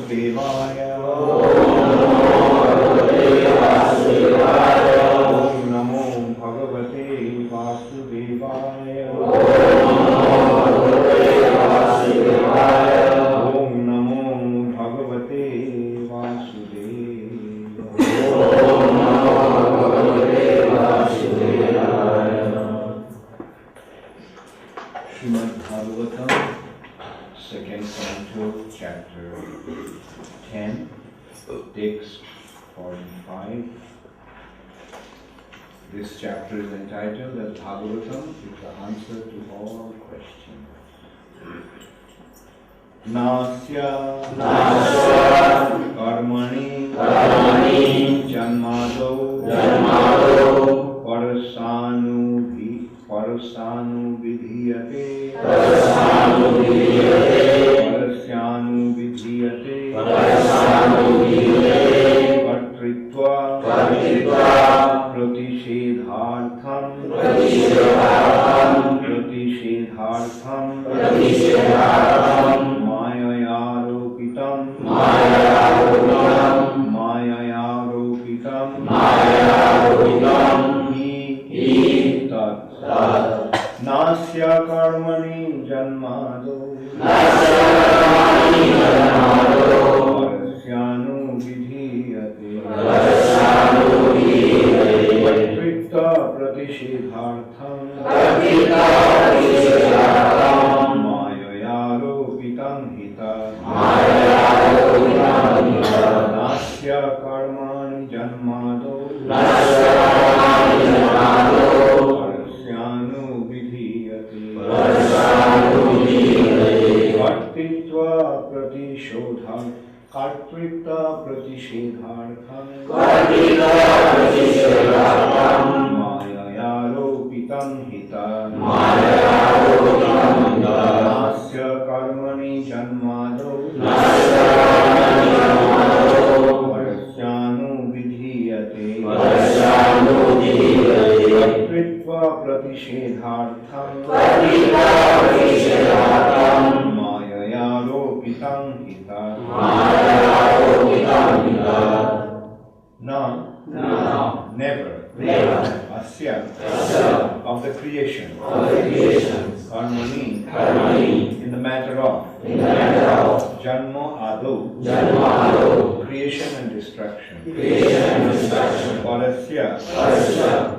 Vasudevaya. Om Namo Bhagavate Vasudevaya. Om Namo Bhagavate Vasudevaya. Srimad Bhagavatam, second canto, chapter 10, text 45. This chapter is entitled as Bhagavatam is the answer to all questions. Nasya karmani janmado parasanu vidhiyate kartritva pratishedhartham mayayaropitam hi tat nasya karmani janmado parasyanu vidhiyate kartritva pratishedhartham mayayaropitam hita nasya karmani janmado parasyanu vidhiyate kartritva pratishedhartham mayayaropitam hita nasya karmani janmado parasyanu vidhiyate kartritva pratishedhartham mayayaropitam hita. Now, never, asya, of the creation, karmani, in the matter of, janma ado, creation and destruction, parasya,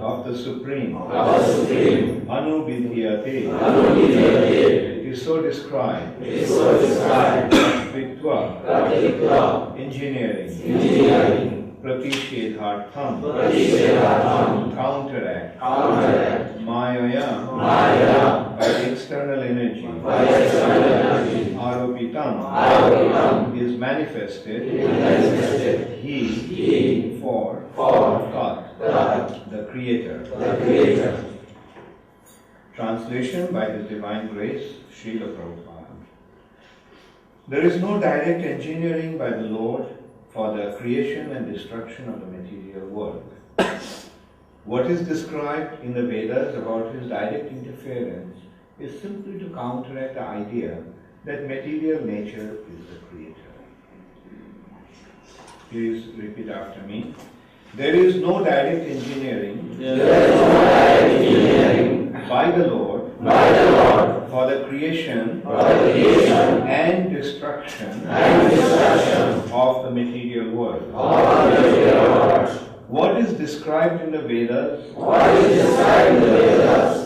of the supreme, anubidhyate, it is so described, vitva, engineering, pratishedhartham, counteract, mayaya, by external energy, aropitam, is manifested, he, for God, the Creator. Translation by His Divine Grace, Srila Prabhupada. There is no direct engineering by the Lord for the creation and destruction of the material world. What is described in the Vedas about His direct interference is simply to counteract the idea that material nature is the Creator. Please repeat after me. There is no direct engineering by the Lord for the creation and destruction of the material world. What is described in the Vedas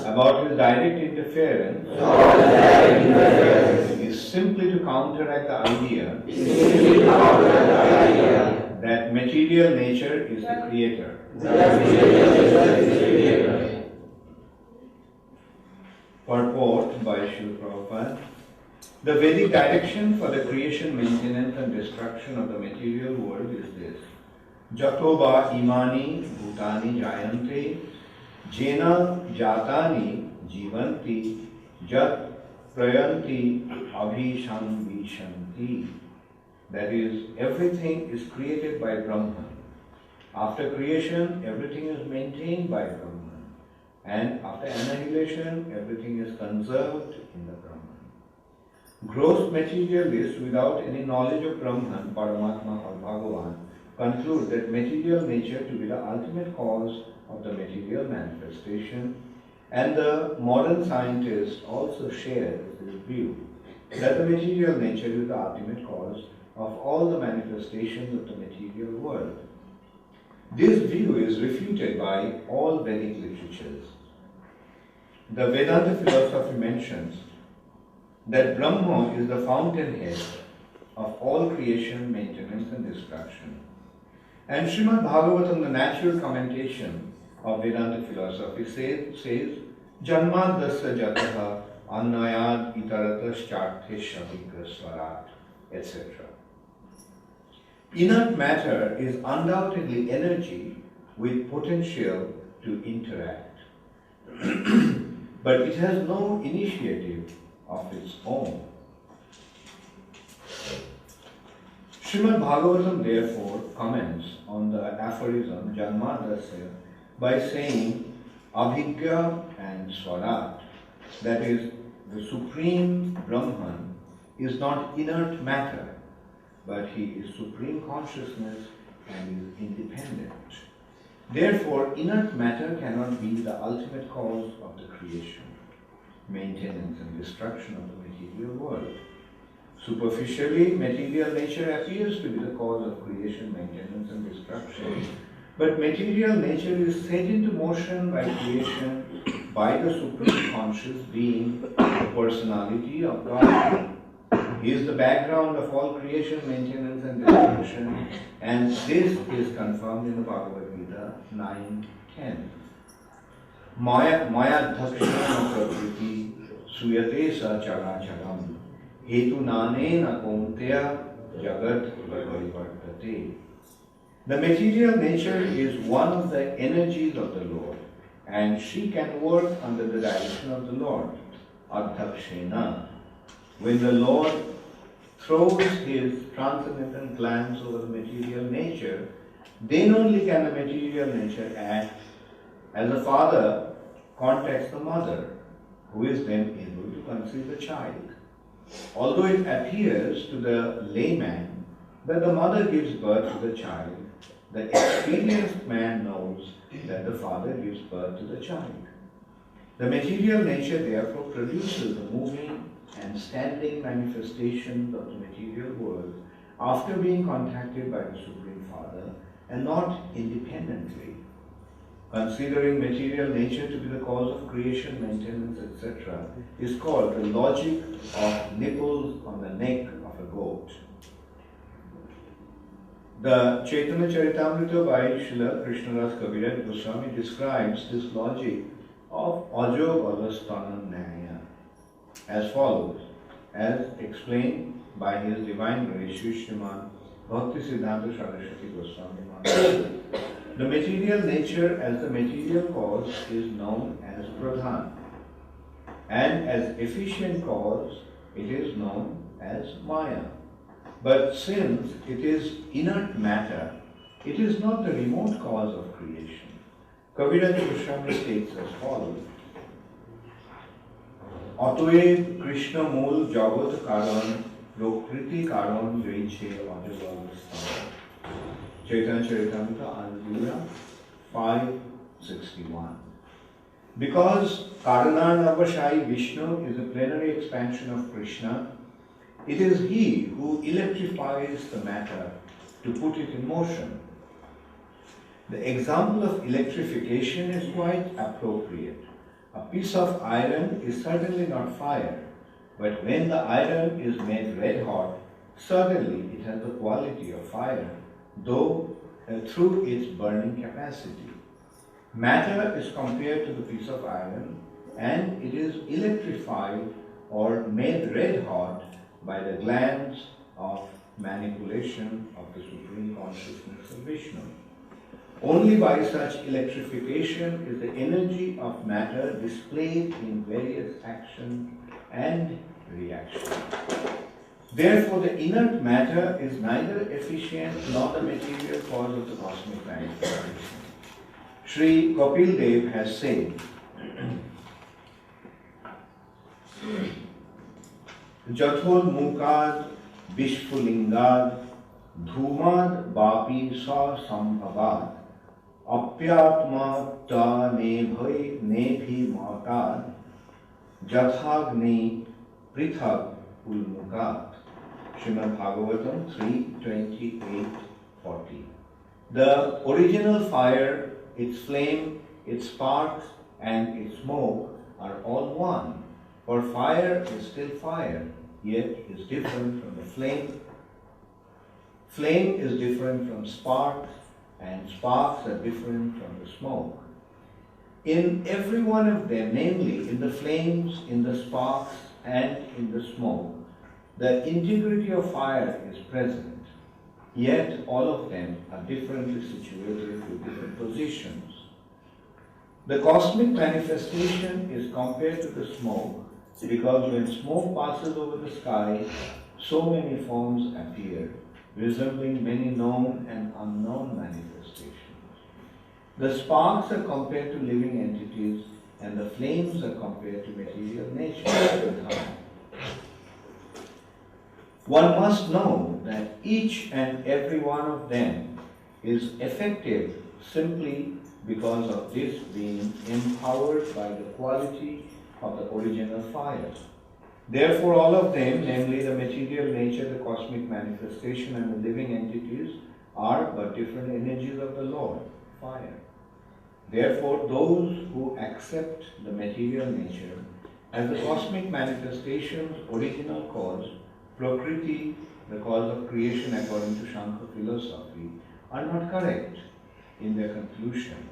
about His direct interference is simply to counteract the idea that material nature is the Creator. Purport by Srila Prabhupada. The Vedic direction for the creation, maintenance and destruction of the material world is this. Jatoba imani bhutani jayante jena jatani jivanti jat prayanti abhisham vishanti. That is, everything is created by Brahman. After creation, everything is maintained by Brahman. And after annihilation, everything is conserved in the Brahman. Gross materialists without any knowledge of Brahman, Paramatma or Bhagavan conclude that material nature to be the ultimate cause of the material manifestation, and the modern scientist also shares this view that the material nature is the ultimate cause of all the manifestations of the material world. This view is refuted by all Vedic literatures. The Vedanta philosophy mentions that Brahma is the fountainhead of all creation, maintenance and destruction. And Srimad Bhagavatam, the natural commentation of Vedanta philosophy, says Janmadasya jataha annayad itarataschattesha vigrasvarat, etc. Inert matter is undoubtedly energy with potential to interact. But it has no initiative of its own. Srimad Bhagavatam therefore comments on the aphorism Janmadasya by saying Abhigya and Swarat, that is, the Supreme Brahman is not inert matter, but he is Supreme Consciousness and is independent. Therefore, inert matter cannot be the ultimate cause of the creation, maintenance and destruction of the material world. Superficially, material nature appears to be the cause of creation, maintenance and destruction, but material nature is set into motion by creation by the Supreme Conscious Being, the personality of God. He is the background of all creation, maintenance and destruction, and this is confirmed in the Bhagavad Gita 9:10. Maya dhakshana prakriti suyate sa characharam hetu nanena konteya jagat varivartate. The material nature is one of the energies of the Lord, and she can work under the direction of the Lord. Adhakshena. When the Lord throws his transcendental glance over the material nature, then only can the material nature act as a father contacts the mother, who is then able to conceive the child. Although it appears to the layman that the mother gives birth to the child, the experienced man knows that the father gives birth to the child. The material nature therefore produces the moving and standing manifestations of the material world after being contacted by the Supreme Father and not independently. Considering material nature to be the cause of creation, maintenance, etc., is called the logic of nipples on the neck of a goat. The Chaitanya Charitamrita by Srila Krishnadas Kaviraj Goswami describes this logic of Ajo Balastanan Nyaya as follows, as explained by his Divine Grace Srimad Bhaktisiddhanta Saraswati Goswami Maharaj. The material nature as the material cause is known as Pradhan, and as efficient cause it is known as Maya. But since it is inert matter, it is not the remote cause of creation. Kaviraj Goswami states as follows: Atoev Krishna Mool Jagat Karan Prokriti Karan Reiche Ajavalastana. Chaitanya Charitamrita Anjula 5:61. Because Karanarnavashai Vishnu is a plenary expansion of Krishna, it is he who electrifies the matter to put it in motion. The example of electrification is quite appropriate. A piece of iron is certainly not fire, but when the iron is made red hot, certainly it has the quality of fire, though through its burning capacity. Matter is compared to the piece of iron, and it is electrified or made red hot by the glands of manipulation of the Supreme Consciousness of Vishnu. Only by such electrification is the energy of matter displayed in various action and reaction. Therefore, the inert matter is neither efficient nor the material cause of the cosmic manifestation. Sri Kapil Dev has said, Jathol Mukad Vishpulingad Dhumad Bapi Sa Sambhavad Apyatma Ta Nebhi Matad Jathagni Prithag Ulmukat. Srimad Bhagavatam 3:28-40. The original fire, its flame, its sparks, and its smoke are all one. For fire is still fire, yet is different from the flame. Flame is different from sparks, and sparks are different from the smoke. In every one of them, namely in the flames, in the sparks, and in the smoke, the integrity of fire is present, yet all of them are differently situated with different positions. The cosmic manifestation is compared to the smoke because when smoke passes over the sky, so many forms appear, resembling many known and unknown manifestations. The sparks are compared to living entities and the flames are compared to material nature. One must know that each and every one of them is effective simply because of this being empowered by the quality of the original fire. Therefore, all of them, namely the material nature, the cosmic manifestation, and the living entities, are but different energies of the Lord, fire. Therefore, those who accept the material nature as the cosmic manifestation's original cause, Prakriti, the cause of creation according to Shankar philosophy, are not correct in their conclusion.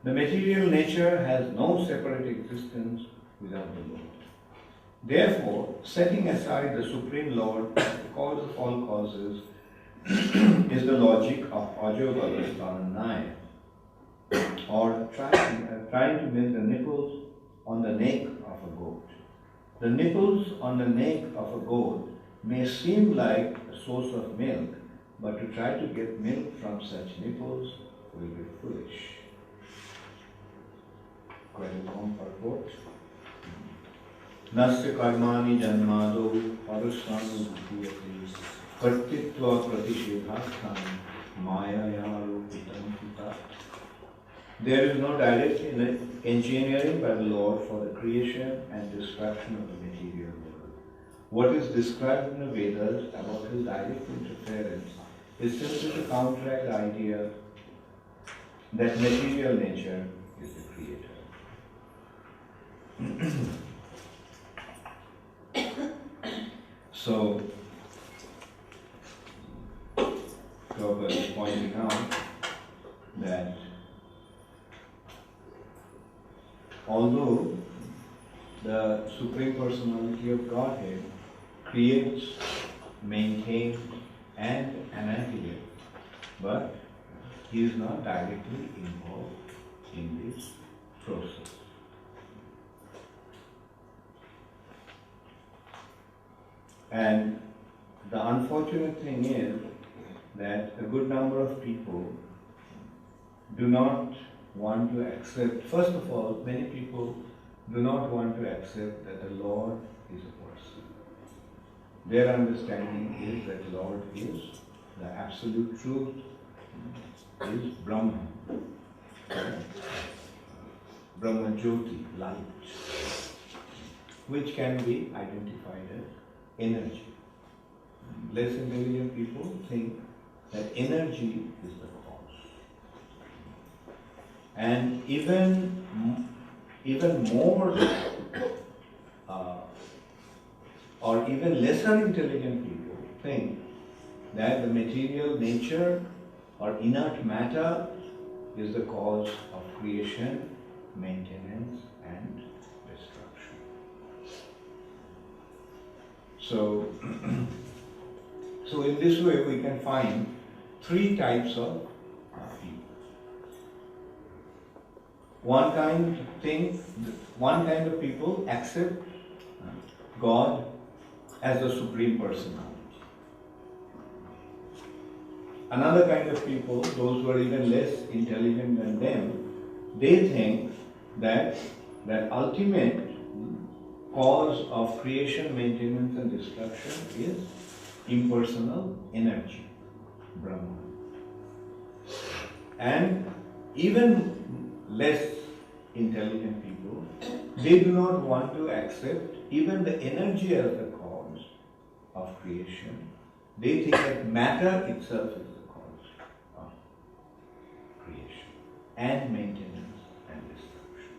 The material nature has no separate existence without the Lord. Therefore, setting aside the Supreme Lord, the cause of all causes, is the logic of Ajogalasthana, or trying to make the nipples on the neck of a goat. The nipples on the neck of a goat may seem like a source of milk, but to try to get milk from such nipples will be foolish. Quite a long purport. Nasya karmani janmado parusvanu bhutiyati kartitva pratishedhasthan mayayaropitam pita. There is no direct engineering by the Lord for the creation and destruction of the material world. What is described in the Vedas about his direct interference is simply to counteract the idea that material nature is the creator. So, Prabhupada is pointing out that although the Supreme Personality of Godhead creates, maintains, and annihilates, but he is not directly involved in this process. And the unfortunate thing is that a good number of people do not want to accept, first of all, many people do not want to accept that the Lord is a person. Their understanding is that the Lord is the absolute truth, is Brahman, Brahma Jyoti, light, which can be identified as energy. Less intelligent people think that energy is the cause. And even more or even lesser intelligent people think that the material nature or inert matter is the cause of creation, maintenance, and destruction. So in this way we can find three types of people. One kind of people accept God as the Supreme Personality. Another kind of people, those who are even less intelligent than them, they think that ultimate cause of creation, maintenance and destruction is impersonal energy, Brahman. And even less intelligent people, they do not want to accept even the energy as the cause of creation. They think that matter itself is the cause of creation and maintenance and destruction.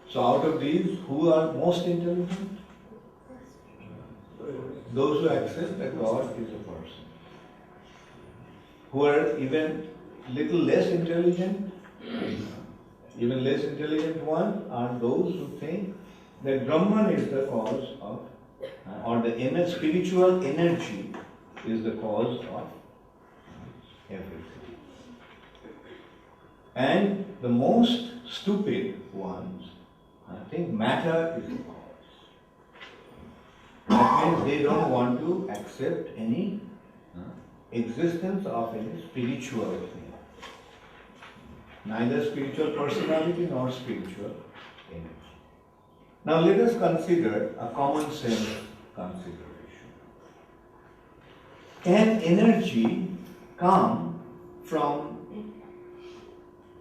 So out of these, who are most intelligent? Those who accept that God is a person. Who are even little less intelligent, even less intelligent ones are those who think that Brahman is the cause of, or the spiritual energy is the cause of everything. And the most stupid ones, I think matter is the cause. That means they don't want to accept any existence of any spiritual thing. Neither spiritual personality nor spiritual energy. Now let us consider a common sense consideration. Can energy come from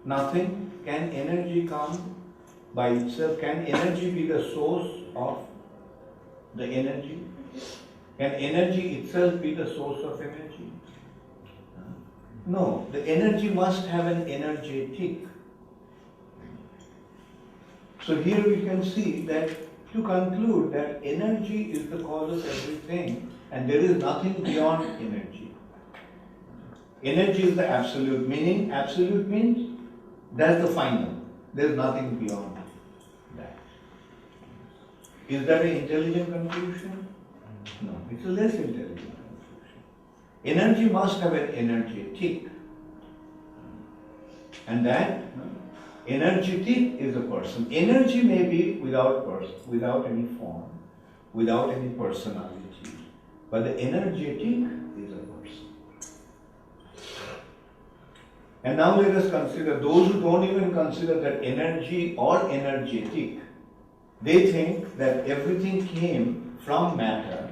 nothing? Can energy come by itself? Can energy be the source of the energy? Can energy itself be the source of energy? No, the energy must have an energetic. So here we can see that to conclude that energy is the cause of everything and there is nothing beyond energy. Energy is the absolute, meaning absolute means that's the final. There is nothing beyond that. Is that an intelligent conclusion? No, it's a less intelligent conclusion. Energy must have an energetic. And that energetic is a person. Energy may be without any form, without any personality. But the energetic is a person. And now let us consider those who don't even consider that energy or energetic. They think that everything came from matter.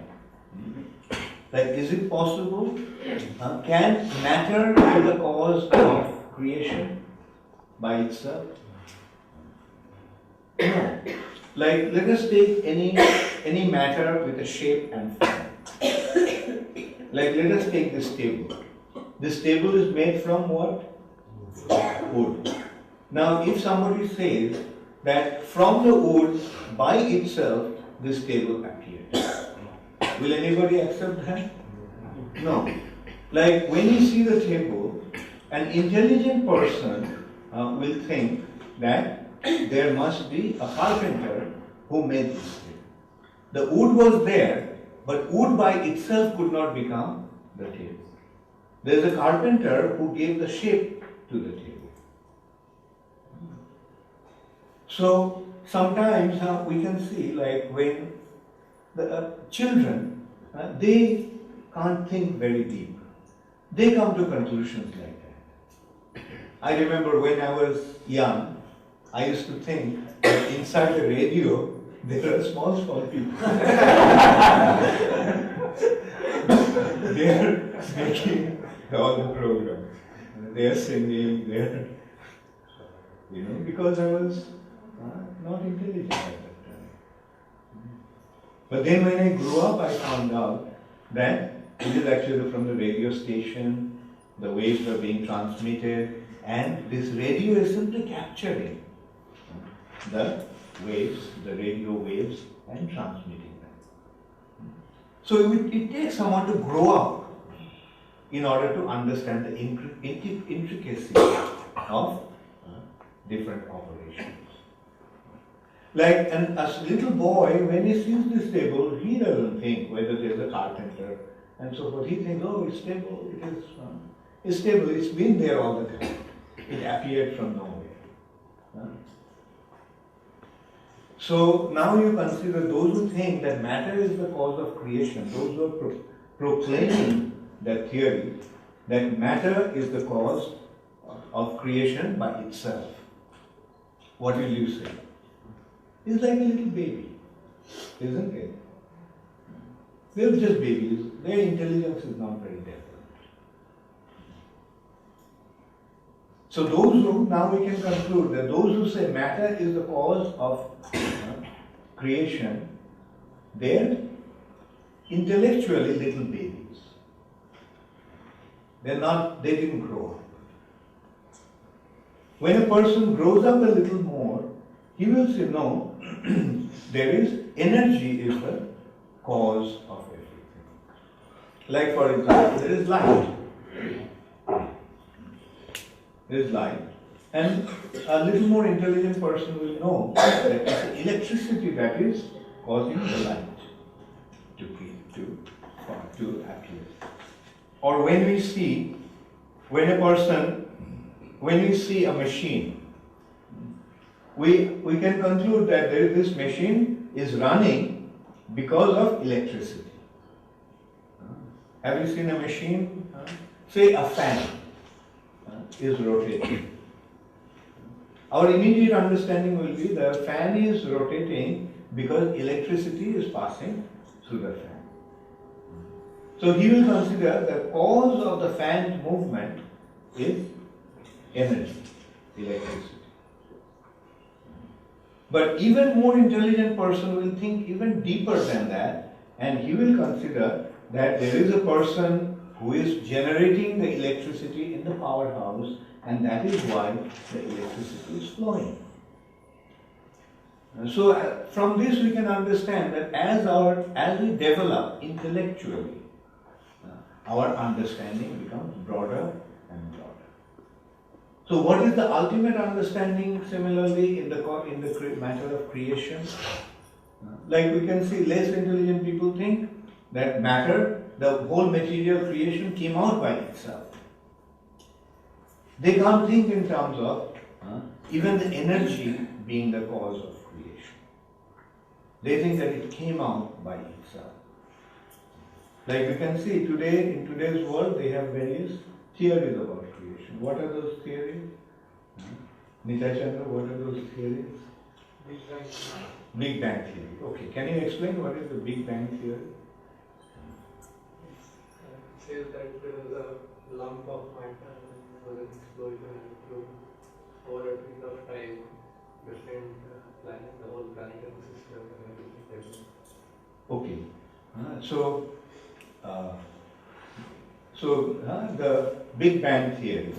Like, is it possible? Can matter be the cause of creation by itself? No. Like, let us take any matter with a shape and form. Like, let us take this table. This table is made from what? Wood. Now, if somebody says that from the wood by itself this table appeared, will anybody accept that? No. Like when you see the table, an intelligent person will think that there must be a carpenter who made this table. The wood was there, but wood by itself could not become the table. There is a carpenter who gave the shape to the table. So sometimes we can see, like when the children, they can't think very deep. They come to conclusions like that. I remember when I was young, I used to think that inside the radio there are small people. They are making all the programs. They are singing, they are, because I was not intelligent at that time. But then when I grew up, I found out that it is actually from the radio station, the waves are being transmitted, and this radio is simply capturing the waves, the radio waves, and transmitting them. So it takes someone to grow up in order to understand the intricacies of different operations. Like a little boy, when he sees this table, he doesn't think whether there's a carpenter and so forth. He thinks, oh, it's stable, it's stable, it's been there all the time. It appeared from nowhere. So now you consider those who think that matter is the cause of creation, those who are proclaiming that theory, that matter is the cause of creation by itself. What will you say? is like a little baby, isn't it? They're just babies. Their intelligence is not very developed. So those who, now we can conclude that those who say matter is the cause of creation, they're intellectually little babies. They didn't grow up. When a person grows up a little more, he will say, no, energy is the cause of everything. Like for example, there is light. There is light. And a little more intelligent person will know that it's electricity that is causing the light to appear. Or when we see a machine, we can conclude that this machine is running because of electricity. Have you seen a machine? Say a fan is rotating. Our immediate understanding will be the fan is rotating because electricity is passing through the fan. So he will consider the cause of the fan's movement is energy, electricity. But even more intelligent person will think even deeper than that, and he will consider that there is a person who is generating the electricity in the powerhouse, and that is why the electricity is flowing. So from this we can understand that as we develop intellectually, our understanding becomes broader and broader. So what is the ultimate understanding similarly in the matter of creation? Like we can see less intelligent people think that matter, the whole material creation came out by itself. They can't think in terms of even the energy being the cause of creation. They think that it came out by itself. Like we can see today, in today's world, they have various theories about creation. What are those theories? Nitai Chandra, what are those theories? Big Bang. Big Bang theory. Okay, can you explain what is the Big Bang theory? It says that the lump of matter was an explosion and through over a period of time, different planets, the whole planetary system and everything. Okay. The Big Bang theory.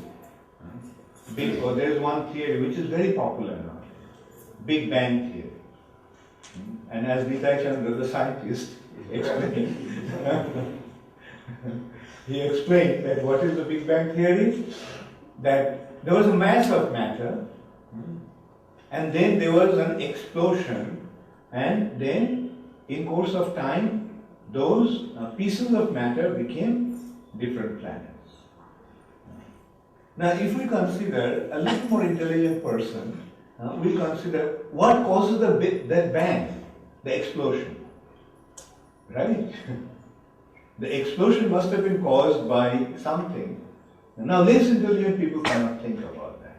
There is one theory which is very popular now. Big Bang theory. And as Nitai Chandra, the scientist, explained, he explained that what is the Big Bang theory? That there was a mass of matter, and then there was an explosion, and then in course of time, those pieces of matter became different planets. Now, if we consider a little more intelligent person, we consider what causes that bang, the explosion, right? The explosion must have been caused by something. Now, less intelligent people cannot think about that.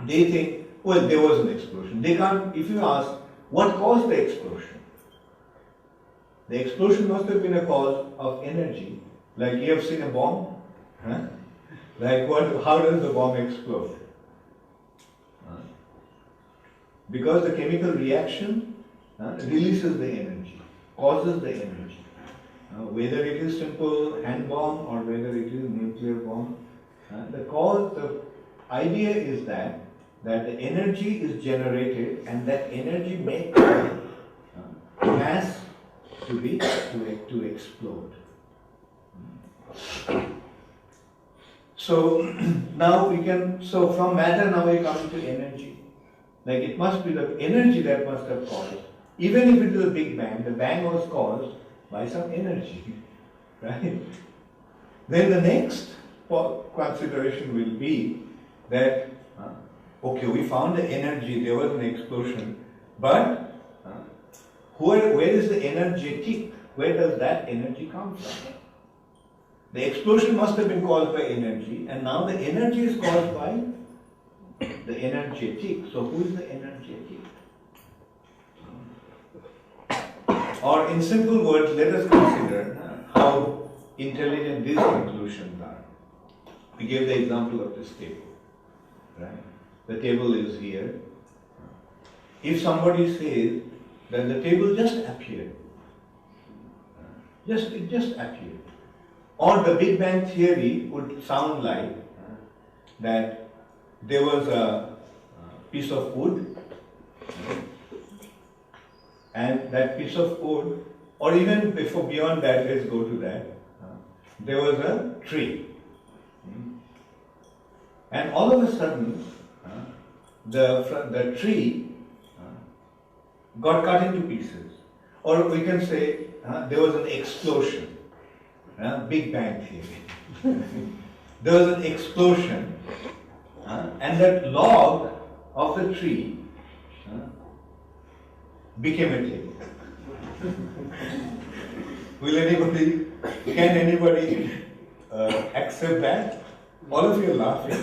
They think, well, there was an explosion. They can't, if you ask, what caused the explosion? The explosion must have been a cause of energy. Like you have seen a bomb? Like how does the bomb explode? Because the chemical reaction releases the energy, causes the energy. Whether it is simple hand bomb or whether it is nuclear bomb, the idea is that the energy is generated and that energy makes mass to explode. So now so from matter now we come to energy. Like it must be the energy that must have caused. Even if it is a Big Bang, the bang was caused by some energy, right? Then the next consideration will be that, okay, we found the energy, there was an explosion, but where is the energetic? Where does that energy come from? The explosion must have been caused by energy, and now the energy is caused by the energetic. So who is the energetic? Or in simple words, let us consider how intelligent these conclusions are. We gave the example of this table, right? The table is here. If somebody says that the table just appeared, it just appeared, or the Big Bang theory would sound like that there was a piece of wood, and that piece of wood, or even beyond that, let's go to that, there was a tree. And all of a sudden, the tree got cut into pieces. Or we can say there was an explosion, Big Bang theory. There was an explosion, and that log of the tree became a table. Can anybody accept that? All of you are laughing.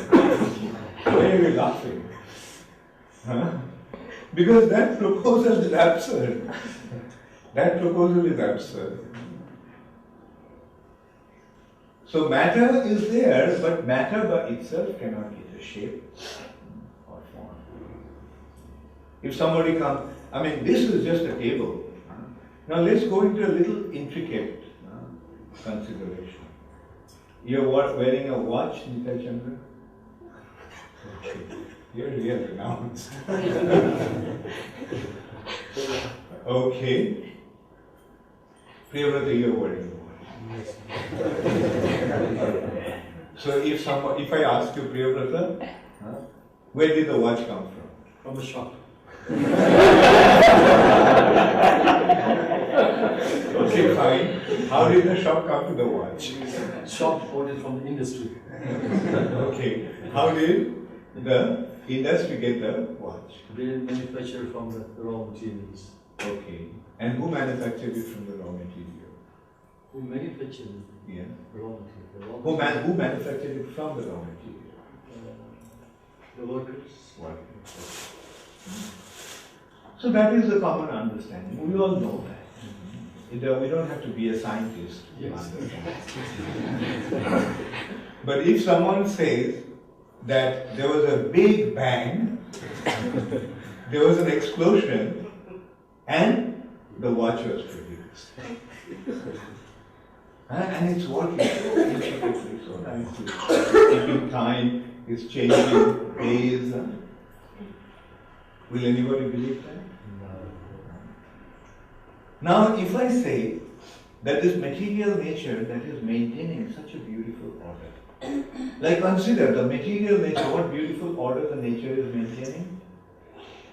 Why are you laughing? Because that proposal is absurd. That proposal is absurd. So matter is there, but matter by itself cannot get a shape or form. If somebody comes, this is just a table. Now let's go into a little intricate consideration. You're wearing a watch, Nita Chandra? Okay. You're really renounced. Okay. Priyavrata, you're wearing a watch. So if I ask you, Priyavrata, where did the watch come from? From the shop. Okay, fine. How did the shop come to the watch? Shop bought it from the industry. Okay. How did the industry get the watch? They manufacture from the raw materials. Okay. And who manufactured it from the raw material? Who manufactured it? Yeah. Raw material. Who manufactured it from the raw material? The workers. So that is the common understanding. We all know that. We don't have to be a scientist to understand. But if someone says that there was a big bang, there was an explosion, and the watch was produced. And it's working so intricately, so nicely. Keeping time, it's changing days. Will anybody believe that? Now, if I say that this material nature that is maintaining such a beautiful order, like consider the material nature, what beautiful order the nature is maintaining.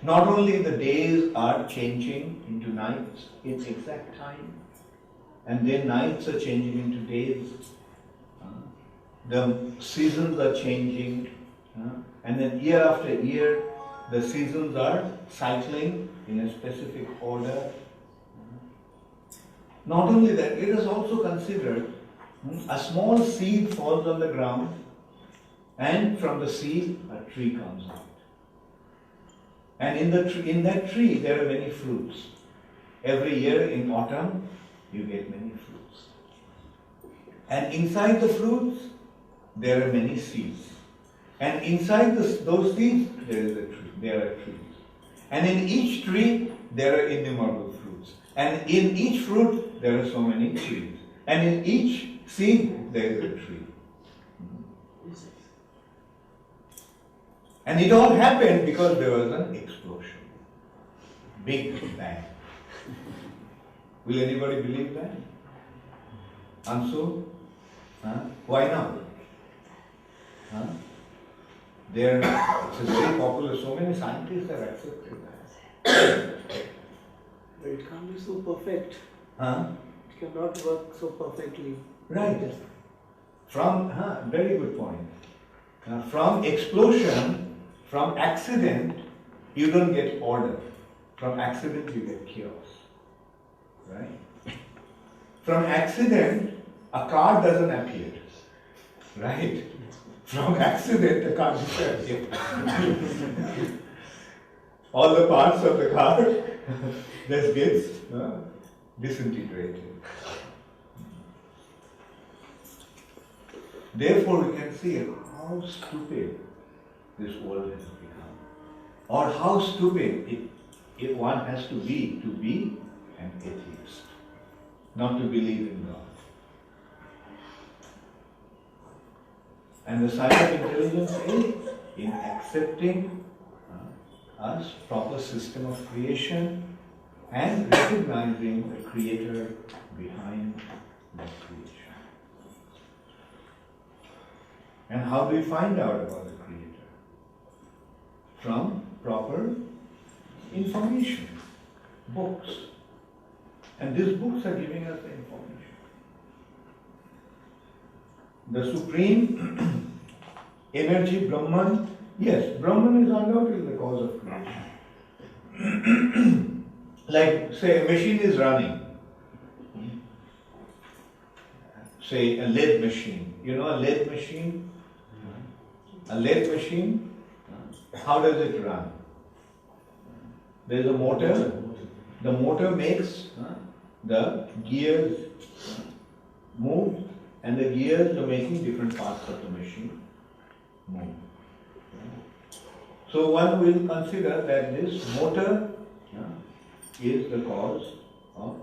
Not only the days are changing into nights in exact time, and then nights are changing into days, the seasons are changing, and then year after year, the seasons are cycling in a specific order. Not only that, it is also considered a small seed falls on the ground, and from the seed a tree comes out. And in that tree there are many fruits. Every year in autumn you get many fruits. And inside the fruits there are many seeds. And inside those seeds there are trees. And in each tree there are innumerable fruits. And in each fruit there are so many trees. And in each seed there is a tree. And it all happened because there was an explosion. Big bang. Will anybody believe that? Ansu? Why not? It's a very popular, so many scientists have accepted that. But it can't be so perfect. It cannot work so perfectly. Right. Very good point. From explosion, from accident, you don't get order. From accident, you get chaos. Right? From accident, a car doesn't appear. Right? From accident, the car disappears. All the parts of the car just gets disintegrated. Therefore, we can see how stupid this world has become, or how stupid one has to be an atheist, not to believe in God. And the sign of intelligence is in accepting us proper system of creation and recognizing the creator behind that creation. And how do we find out about the creator? From proper information, books. And these books are giving us the information. The supreme energy, Brahman, yes, Brahman is undoubtedly the cause of creation. Like, say, a machine is running. Say, a lathe machine. You know a lathe machine? A lathe machine, how does it run? There is a motor. The motor makes the gears move, and the gears are making different parts of the machine move. So one will consider that this motor is the cause of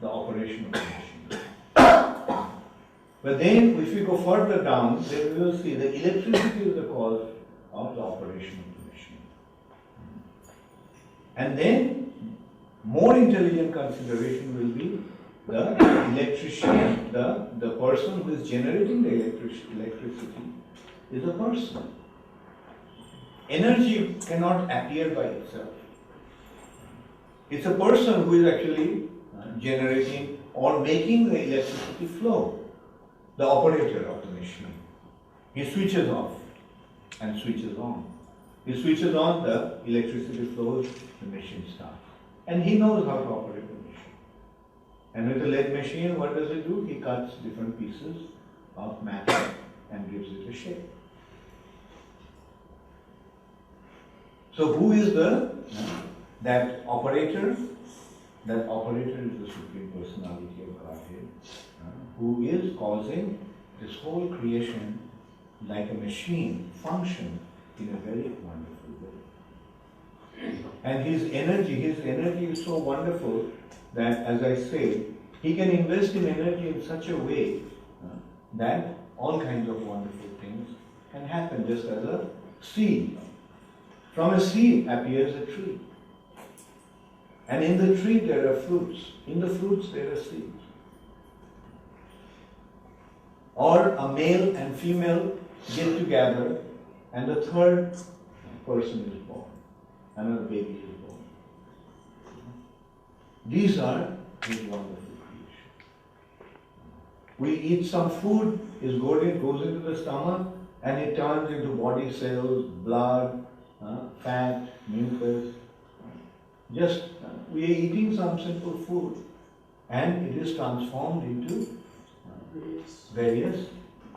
the operation of the machine. But then if we go further down, then we will see that electricity is the cause of the operation of the machine. And then more intelligent consideration will be the electrician, the person who is generating the electricity is a person. Energy cannot appear by itself. It's a person who is actually generating or making the electricity flow, the operator of the machine. He switches off and switches on. He switches on, the electricity flows, the machine starts. And he knows how to operate the machine. And with the lathe machine, what does it do? He cuts different pieces of matter and gives it a shape. So who is that operator? That operator is the Supreme Personality of Godhead, who is causing this whole creation like a machine function in a very wonderful way. And his energy is so wonderful that, as I say, he can invest in energy in such a way that all kinds of wonderful things can happen, just as a seed. From a seed appears a tree. And in the tree there are fruits. In the fruits there are seeds. Or a male and female get together and the third person is born. Another baby is born. These are his wonderful creation. We eat some food, it goes into the stomach and it turns into body cells, blood, fat, mucus. Just we are eating some simple food and it is transformed into various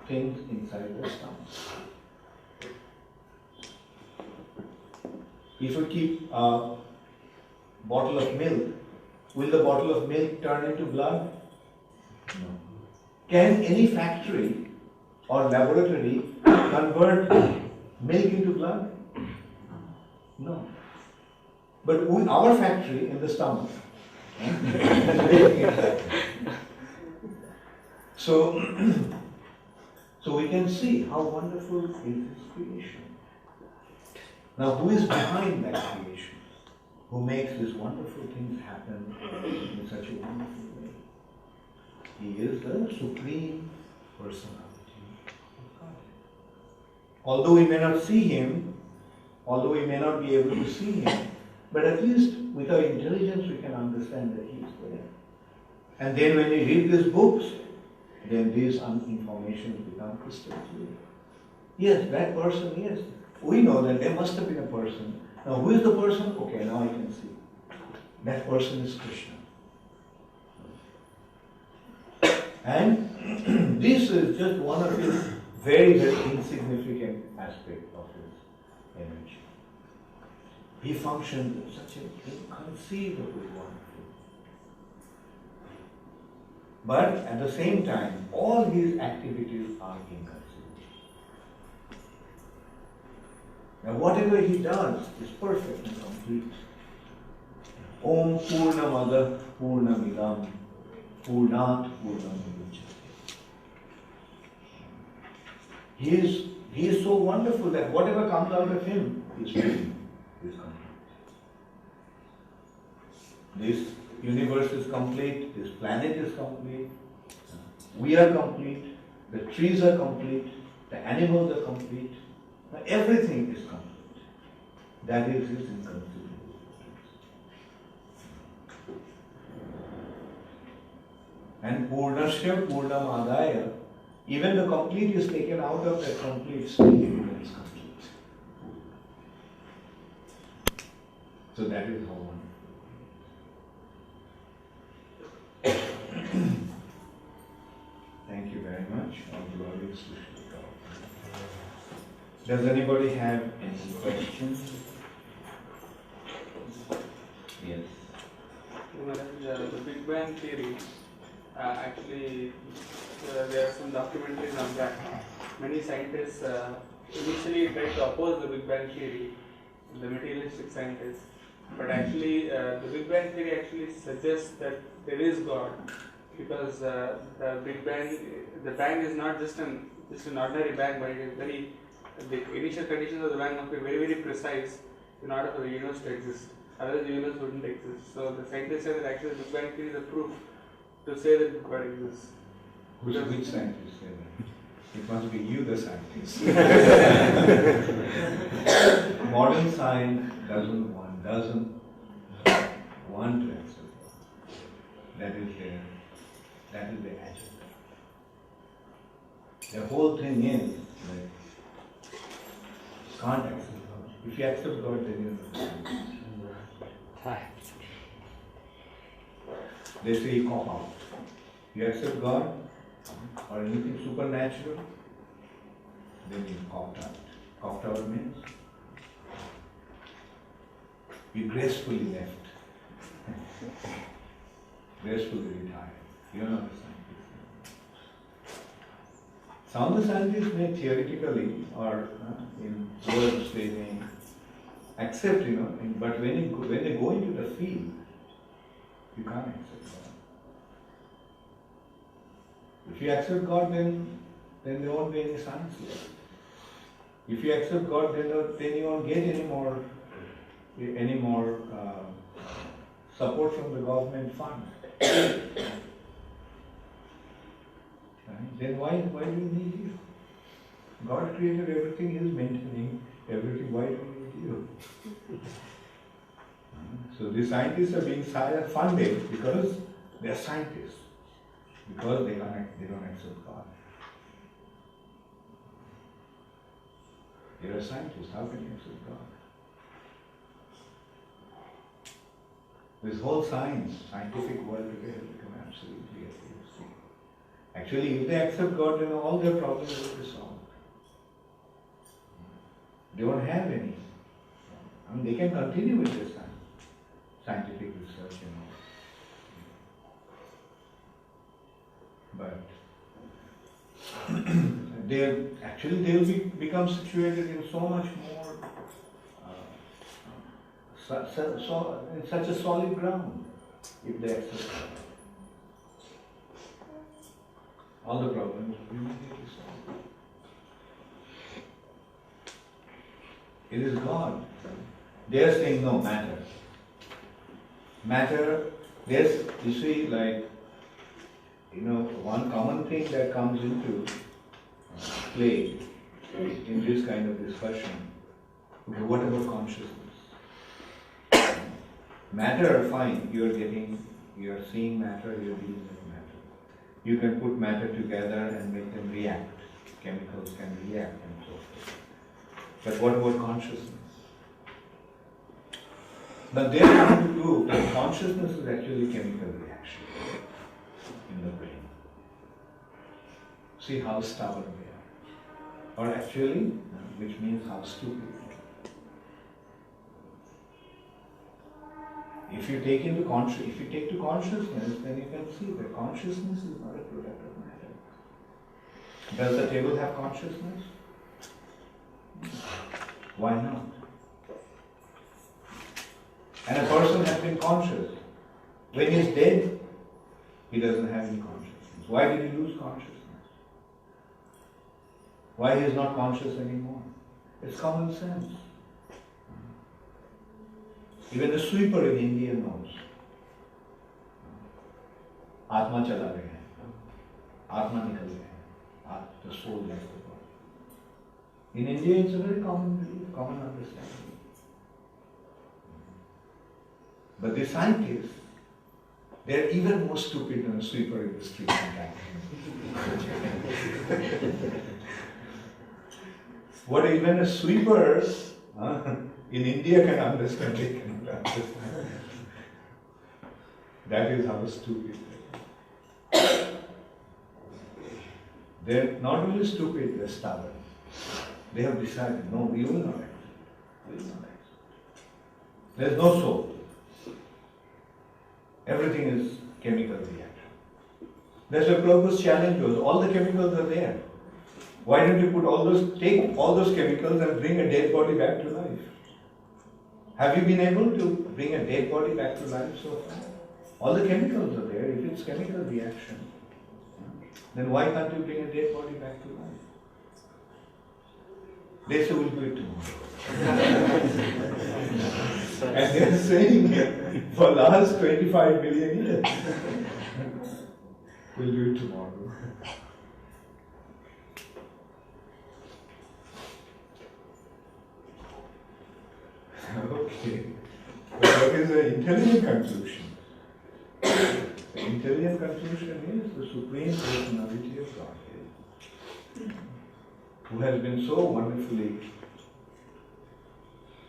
things inside the stomach. If we keep a bottle of milk, will the bottle of milk turn into blood? No. Can any factory or laboratory convert milk into blood? No. But our factory in the stomach. So we can see how wonderful is this creation. Now, who is behind that creation? Who makes these wonderful things happen in such a wonderful way? He is the Supreme Personality of God. Although we may not see Him, although we may not be able to see Him, but at least with our intelligence we can understand that He is there. And then when we read these books, then these information become crystal clear. Yes, that person, yes. We know that there must have been a person. Now who is the person? Okay, now I can see. That person is Krishna. And this is just one of his very, very insignificant aspect of his energy. He functions in such an inconceivably wonderful. But at the same time, all his activities are inconceivable. Now whatever he does is perfect and complete. Om Purnamada Purnamidam Purnat Purnamudachyate. He is so wonderful that whatever comes out of him is complete. This universe is complete, this planet is complete, we are complete, the trees are complete, the animals are complete, everything is complete. That is his inconceivable potence. And Purnasya Purnamadaya, even the complete is taken out of that complete, still it remains complete. So that is how one. Thank you very much. All glory is to Shri Prabhupada. Does anybody have any questions? Yes. The Big Bang theory, actually, there are some documentaries on that. Many scientists initially tried to oppose the Big Bang theory, the materialistic scientists. But actually, the Big Bang theory actually suggests that there is God, because the bang is not just an ordinary bang, but it is the initial conditions of the bang must be very, very precise in order for the universe to exist. Otherwise, the universe wouldn't exist. So the scientists say that actually the Big Bang theory is a proof to say that God exists. Which scientist say that? It must be you, the scientist. Modern science doesn't want to accept that. That is the agenda. The whole thing is that you can't accept God. If you accept God, then you know. They say you cop out. You accept God or anything supernatural, then you copped out. Copped out means you gracefully left. Gracefully retired. You are not a scientist. Some of the scientists may theoretically or in words they may accept, but when they go into the field, you can't accept God. If you accept God, then there won't be any science left. If you accept God, then you won't get any more support from the government fund. Then why do we need you? God created everything, He is maintaining everything. Why do we need you? So the scientists are being funded because they are scientists. Because they don't accept God. You're a scientist, how can you accept God? This whole scientific world today has become absolutely atheistic. Actually, if they accept God, then all their problems will be solved. They won't have any. They can continue with their scientific research and all. But they'll become situated in so much more, in such a solid ground, if they accept God. All the problems will be immediately solved. It is God. They are saying no, matter. Matter, there's, you see, like, one common thing that comes into play in this kind of discussion, okay, what about consciousness? Matter, fine, you are seeing matter, you are dealing with matter. You can put matter together and make them react. Chemicals can react and so forth. But what about consciousness? But they are trying to prove that consciousness is actually chemical reaction in the brain. See how stubborn they are. or actually, which means how stupid. If you take to consciousness, then you can see that consciousness is not a product of matter. Does the table have consciousness? Why not? And a person has been conscious. When he is dead, he doesn't have any consciousness. Why did he lose consciousness? Why he is not conscious anymore? It's common sense. Even the sweeper in India knows. Atma chala gaya hai. Atma nikal gaya hai. The soul left the body. In India, it's a very common belief, common understanding. But the scientists, they're even more stupid than a sweeper in the street sometimes. What even a sweeper in India can understand, they cannot understand. That is how stupid they are. They're not only stupid, they're stubborn. They have decided, no, we will not act. We will not act. There's no soul. Everything is chemical reaction. That's why Prabhupada's challenge was, all the chemicals are there. Why don't you take all those chemicals and bring a dead body back to life? Have you been able to bring a dead body back to life so far? All the chemicals are there. If it's chemical reaction, then why can't you bring a dead body back to life? They say we'll do it tomorrow. And they're saying for last 25 million years, we'll do it tomorrow. Okay. But what is the intelligent conclusion? The intelligent conclusion is the Supreme Personality of Godhead, who has been so wonderfully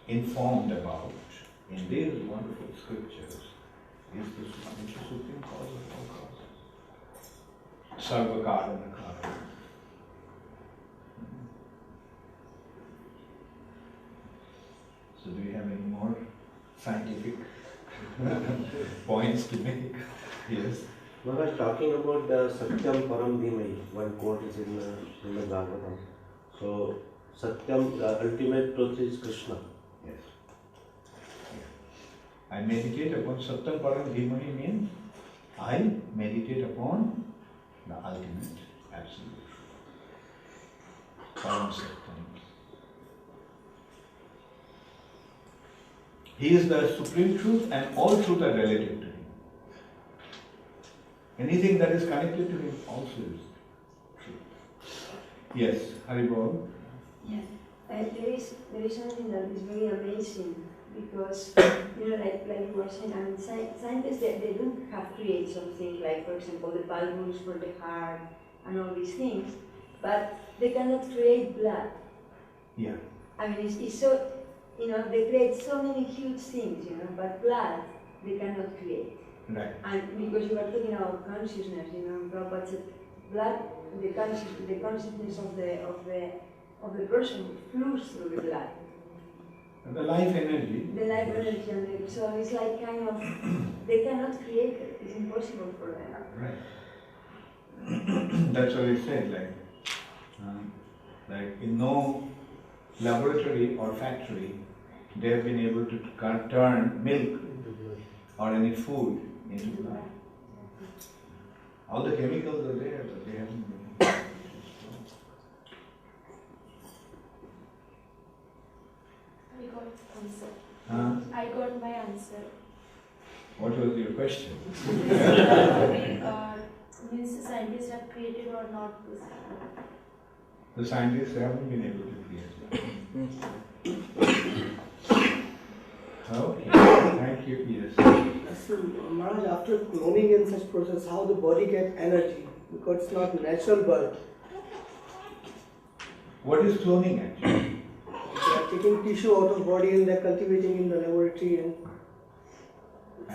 informed about in these wonderful scriptures, is the Supreme Cause of all causes. Sarva Karana Karana. So do you have any more scientific points to make? Yes. Maharaj, talking about the Satyam Param Dhimai, one quote is in Srimad Bhagavatam. So, Satyam, the ultimate truth is Krishna. Yes. I meditate upon Satyam Param Dhimai means I meditate upon the ultimate absolute truth. Param Satyam. He is the supreme truth and all truth are relative to him. Anything that is connected to him also is true. Yes, Haribol? Yeah. There is something that is very amazing because, like you were saying, I mean, scientists, they don't have create something like, for example, the valves for the heart and all these things, but they cannot create blood. Yeah. I mean, it's so, they create so many huge things, but blood, they cannot create. Right. And because you were talking about consciousness, Prabhupada said, blood, the consciousness of the person flows through the blood. The life energy. The life energy, so it's like kind of, they cannot create it. It's impossible for them. Right. That's what I said, like in no laboratory or factory, they have been able to turn milk or any food into blood. All the chemicals are there, but they haven't been. I got answer. Huh? I got my answer. What was your question? Means scientists have created or not this? The scientists haven't been able to create that. Okay, thank you. Yes. So, Maharaj, after cloning and such process, how the body gets energy? Because it's not natural birth. What is cloning actually? They are taking tissue out of body and they're cultivating in the laboratory and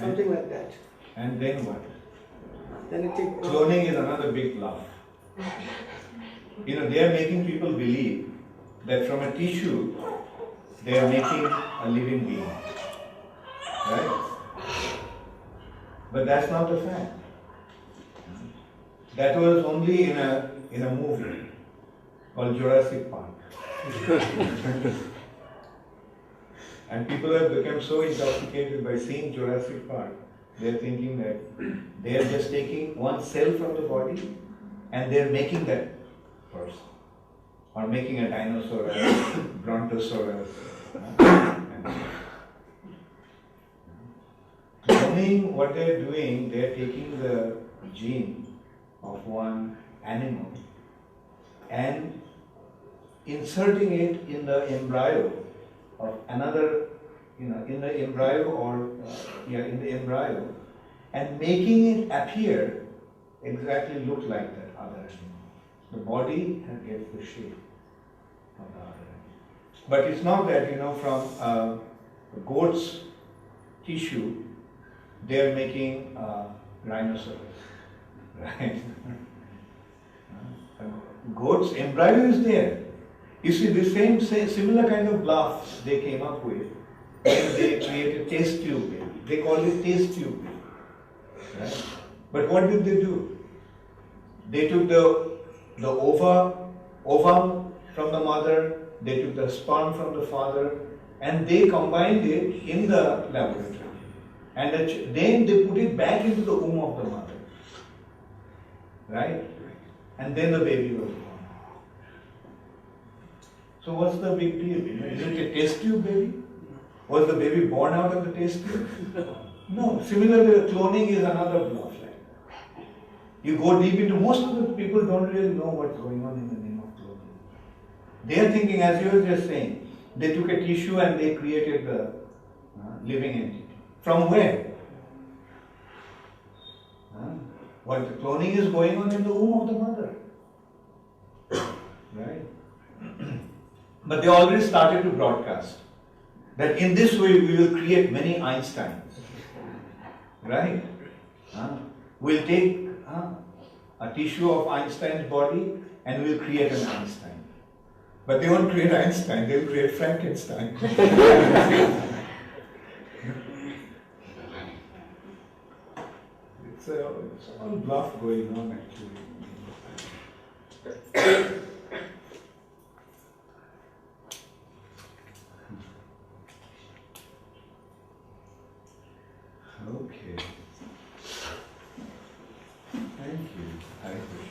something like that. And then what? Then it takes. Cloning is another big bluff. They are making people believe that from a tissue they are making a living being. Right? But that's not the fact. That was only in a movie called Jurassic Park. And people have become so intoxicated by seeing Jurassic Park, they're thinking that they are just taking one cell from the body and they're making that person. Or making a dinosaur, a brontosaurus. Knowing what they're doing, they're taking the gene of one animal and inserting it in the embryo of another, in the embryo and making it appear exactly look like that other animal. The body gets the shape of the other animal. But it's not that, from a goat's tissue, they are making rhinoceros, right? Goat's embryo is there. You see, the similar kind of bluff they came up with when they created test tube baby. They call it test tube baby, right? But what did they do? They took the ovum from the mother, they took the sperm from the father, and they combined it in the laboratory. And then they put it back into the womb of the mother. Right? And then the baby was born. So what's the big deal? Is it a test tube baby? Was the baby born out of the test tube? No. Similarly, cloning is another bluff. You go deep into, most of the people don't really know what's going on in the name of cloning. They are thinking, as you were just saying, they took a tissue and they created the living entity. From where? What the cloning is going on in the womb of the mother. Right? But they already started to broadcast that in this way we will create many Einsteins. Right? We'll take a tissue of Einstein's body and we'll create an Einstein. But they won't create Einstein, they'll create Frankenstein. It's all bluff going on actually. Okay. Thank you.